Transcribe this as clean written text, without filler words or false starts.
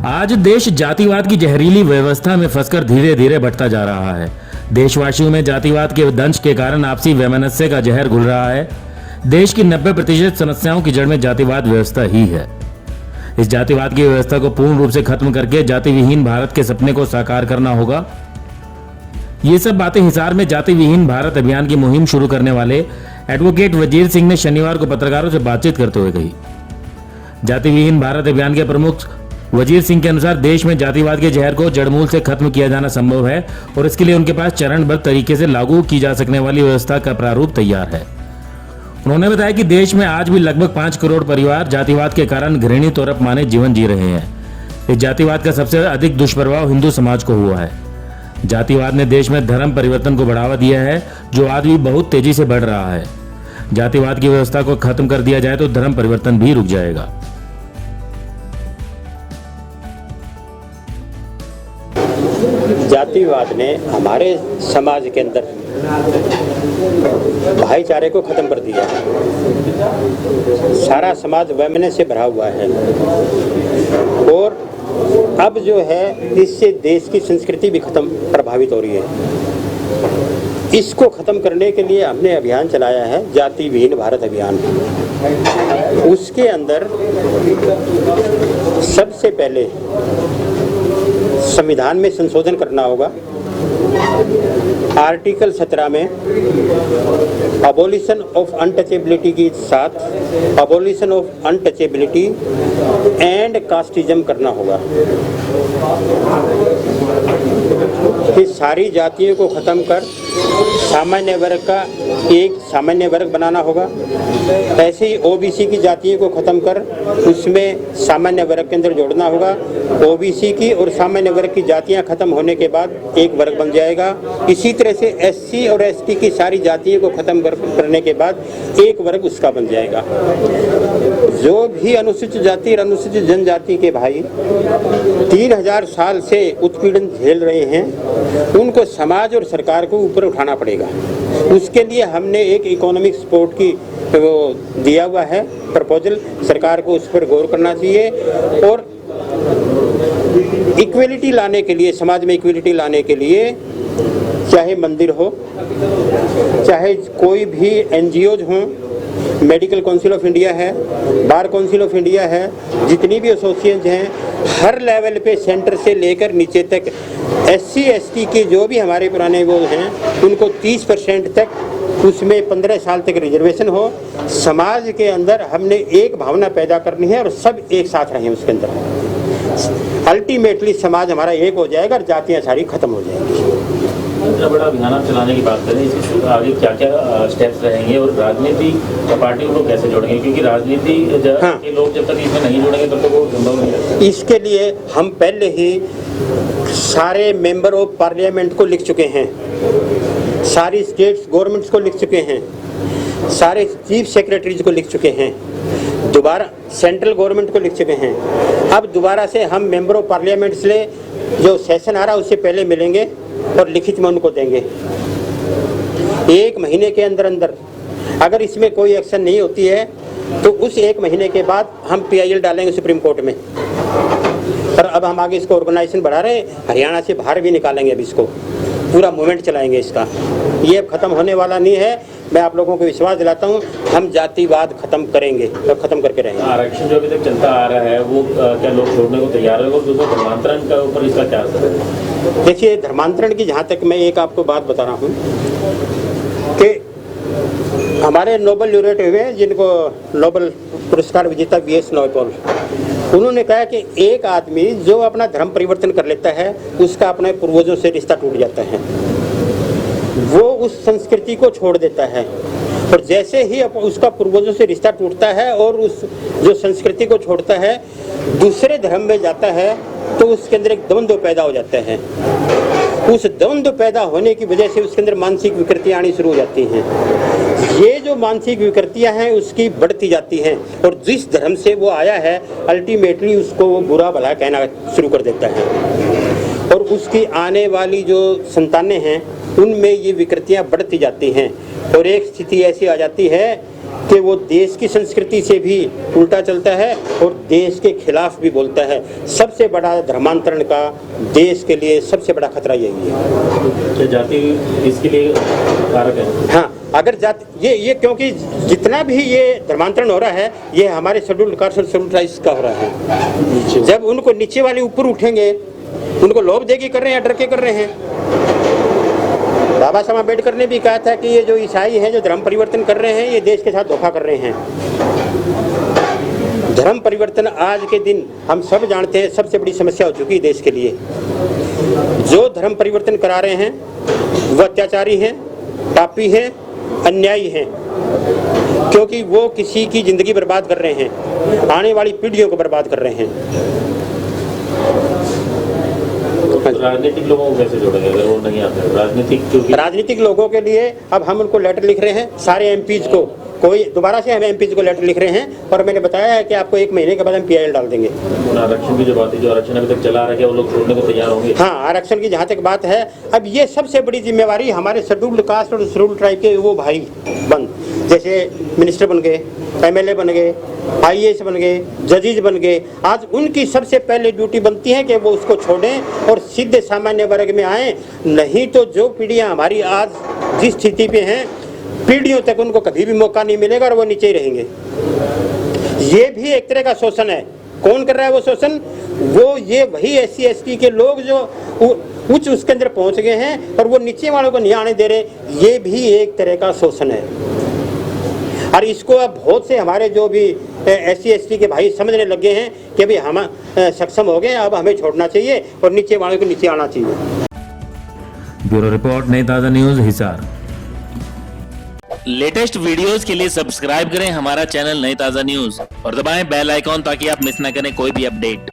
आज देश जातिवाद की जहरीली व्यवस्था में फंसकर धीरे धीरे बढ़ता जा रहा है। देशवासियों में जातिवाद के दंश के कारण आपसी वैमनस्य का जहर घुल रहा है। देश की 90% समस्याओं की जड़ में जातिवाद व्यवस्था ही है। इस जातिवाद की व्यवस्था को पूर्ण रूप से खत्म करके जाति विहीन भारत के सपने को साकार करना होगा। ये सब बातें हिसार में जाति विहीन भारत अभियान की मुहिम शुरू करने वाले एडवोकेट वजीर सिंह ने शनिवार को पत्रकारों से बातचीत करते हुए कही। जाति विहीन भारत अभियान के प्रमुख वजीर सिंह के अनुसार देश में जातिवाद के जहर को जड़मूल से खत्म किया जाना संभव है और इसके लिए उनके पास चरणबद्ध तरीके से लागू की जा सकने वाली व्यवस्था का प्रारूप तैयार है। उन्होंने बताया कि देश में आज भी लगभग 5 करोड़ परिवार जातिवाद के कारण घृणित और अपमानित जीवन जी रहे हैं। इस जातिवाद का सबसे अधिक दुष्प्रभाव हिंदू समाज को हुआ है। जातिवाद ने देश में धर्म परिवर्तन को बढ़ावा दिया है, जो आज भी बहुत तेजी से बढ़ रहा है। जातिवाद की व्यवस्था को खत्म कर दिया जाए तो धर्म परिवर्तन भी रुक जाएगा। जातिवाद ने हमारे समाज के अंदर भाईचारे को खत्म कर दिया है। सारा समाज वैमनस्य से भरा हुआ है और अब जो है इससे देश की संस्कृति भी प्रभावित हो रही है। इसको खत्म करने के लिए हमने अभियान चलाया है, जाति विहीन भारत अभियान। उसके अंदर सबसे पहले संविधान में संशोधन करना होगा। आर्टिकल 17 में अबोलिशन ऑफ अनटचेबिलिटी के साथ abolition of untouchability and casteism करना होगा कि सारी जातियों को खत्म कर सामान्य वर्ग का एक सामान्य वर्ग बनाना होगा। ऐसे ही ओबीसी की जातियों को खत्म कर उसमें सामान्य वर्ग के अंदर जोड़ना होगा। ओबीसी की और सामान्य वर्ग की जातियां खत्म होने के बाद एक वर्ग बन जाएगा। इसी तरह से एससी और एसटी की सारी जातियों को खत्म करने के बाद एक वर्ग उसका बन जाएगा। जो भी अनुसूचित जाति और अनुसूचित जनजाति के भाई 3000 साल से उत्पीड़न झेल रहे हैं, उनको समाज और सरकार को ऊपर उठाना पड़ेगा। उसके लिए हमने एक इकोनॉमिक सपोर्ट की वो दिया हुआ है प्रपोजल। सरकार को उस पर गौर करना चाहिए और इक्वलिटी लाने के लिए, समाज में इक्वलिटी लाने के लिए, चाहे मंदिर हो, चाहे कोई भी एनजीओज हों, मेडिकल काउंसिल ऑफ इंडिया है, बार काउंसिल ऑफ इंडिया है, जितनी भी एसोसिएशन हैं, हर लेवल पे सेंटर से लेकर नीचे तक एससी एसटी के जो भी हमारे पुराने वो हैं उनको 30% तक उसमें 15 साल तक रिजर्वेशन हो। समाज के अंदर हमने एक भावना पैदा करनी है और सब एक साथ रहें उसके अंदर। अल्टीमेटली समाज हमारा एक हो जाएगा और जातियाँ सारी खत्म हो जाएंगी। इतना बड़ा अभियान आप चलाने की बात करें, इसमें आगे क्या क्या स्टेप्स रहेंगे और राजनीति पार्टियों को कैसे जोड़ेंगे, क्योंकि राजनीति के लोग जब तक इसमें नहीं जोड़ेंगे तब तक वो संभव नहीं है। इसके लिए हम पहले ही सारे मेंबर ऑफ पार्लियामेंट को लिख चुके हैं, सारी स्टेट्स गवर्नमेंट्स को लिख चुके हैं, सारे चीफ सेक्रेटरीज को लिख चुके हैं, दोबारा सेंट्रल गवर्नमेंट को लिख चुके हैं। अब दोबारा से हम मेंबर ऑफ पार्लियामेंट से जो सेशन आ रहा है उससे पहले मिलेंगे और लिखित में उनको देंगे। 1 महीने के अंदर अंदर अगर इसमें कोई एक्शन नहीं होती है तो उस 1 महीने के बाद हम PIL डालेंगे सुप्रीम कोर्ट में। पर अब हम आगे इसको ऑर्गेनाइजेशन बढ़ा रहे हैं, हरियाणा से बाहर भी निकालेंगे। अब इसको पूरा मूवमेंट चलाएंगे इसका। ये अब खत्म होने वाला नहीं है। मैं आप लोगों को विश्वास दिलाता हूँ, हम जातिवाद खत्म करेंगे और खत्म करके रहेंगे। आरक्षण जो अभी तक चलता आ रहा है वो क्या लोग छोड़ने को तैयार है और दूसरा धर्मांतरण का ऊपर इसका क्या असर है? देखिए, धर्मांतरण की जहाँ तक मैं एक आपको बात बता रहा हूँ कि हमारे नोबेल लॉरेट हुए जिनको नोबेल पुरस्कार विजेता VS नौपॉल, उन्होंने कहा कि एक आदमी जो अपना धर्म परिवर्तन कर लेता है उसका अपने पूर्वजों से रिश्ता टूट जाता है, वो उस संस्कृति को छोड़ देता है। और जैसे ही उसका पूर्वजों से रिश्ता टूटता है और उस जो संस्कृति को छोड़ता है दूसरे धर्म में जाता है तो उसके अंदर एक द्वंद्व पैदा हो जाता है। उस द्वंद्व पैदा होने की वजह से उसके अंदर मानसिक विकृतियाँ आनी शुरू हो जाती हैं। ये जो मानसिक विकृतियाँ हैं उसकी बढ़ती जाती हैं और जिस धर्म से वो आया है अल्टीमेटली उसको वो बुरा भला कहना शुरू कर देता है और उसकी आने वाली जो संतानें हैं उनमें ये विकृतियाँ बढ़ती जाती हैं और एक स्थिति ऐसी आ जाती है कि वो देश की संस्कृति से भी उल्टा चलता है और देश के खिलाफ भी बोलता है। सबसे बड़ा धर्मांतरण का देश के लिए सबसे बड़ा खतरा यही है। तो जाति इसके लिए कारक है। हाँ, अगर जाति ये क्योंकि जितना भी ये धर्मांतरण हो रहा है ये हमारे शेड्यूल्ड कास्ट और शेड्यूल्ड ट्राइब्स का हो रहा है। जब उनको नीचे वाले ऊपर उठेंगे, उनको लोभ देगी कर रहे हैं, डर के कर रहे हैं। बाबा साहब अम्बेडकर ने भी कहा था कि ये जो ईसाई हैं, जो धर्म परिवर्तन कर रहे हैं, ये देश के साथ धोखा कर रहे हैं। धर्म परिवर्तन आज के दिन हम सब जानते हैं सबसे बड़ी समस्या हो चुकी है देश के लिए। जो धर्म परिवर्तन करा रहे हैं वो अत्याचारी हैं, पापी हैं, अन्यायी हैं, क्योंकि वो किसी की जिंदगी बर्बाद कर रहे हैं, आने वाली पीढ़ियों को बर्बाद कर रहे हैं। राजनीतिक लोगों को कैसे जोड़ेंगे अगर वो नहीं आते? राजनीतिक लोगों के लिए अब हम उनको लेटर लिख रहे हैं, सारे एमपीज को, कोई दोबारा से हम एमपीज को लेटर लिख रहे हैं और मैंने बताया है कि आपको 1 महीने के बाद हम PIL डाल देंगे। आरक्षण की जो बात है, जो आरक्षण अभी तक चला रहा है, वो लोग छोड़ने को तैयार होंगे? हाँ, आरक्षण की जहाँ तक बात है, अब ये सबसे बड़ी जिम्मेवारी हमारे शेड्यूल्ड कास्ट और शेड्यूल्ड ट्राइब के वो भाई बन, जैसे मिनिस्टर बन गए, MLA बन गए, IAS बन गए, जजेज बन गए, आज उनकी सबसे पहले ड्यूटी बनती है कि वो उसको छोड़ें और सीधे सामान्य वर्ग में आए। नहीं तो जो पीढ़ियाँ हमारी आज जिस स्थिति पे हैं, पीढ़ियों तक उनको कभी भी मौका नहीं मिलेगा और वो नीचे ही रहेंगे। ये भी एक तरह का शोषण है। कौन कर रहा है वो शोषण? वो ये वही SC ST के लोग जो उच्च उसके अंदर पहुंच गए हैं और वो नीचे वालों को नहीं आने दे रहे। ये भी एक तरह का शोषण है और इसको अब बहुत से हमारे जो भी SC ST के भाई समझने लगे हैं कि भाई हम सक्षम हो गए, अब हमें छोड़ना चाहिए और नीचे वालों को नीचे आना चाहिए। ब्यूरो रिपोर्ट, नई ताज़ा न्यूज़, हिसार। लेटेस्ट वीडियोस के लिए सब्सक्राइब करें हमारा चैनल नई ताज़ा न्यूज़ और दबाएं बेल आइकॉन ताकि आप मिस ना करें कोई भी अपडेट।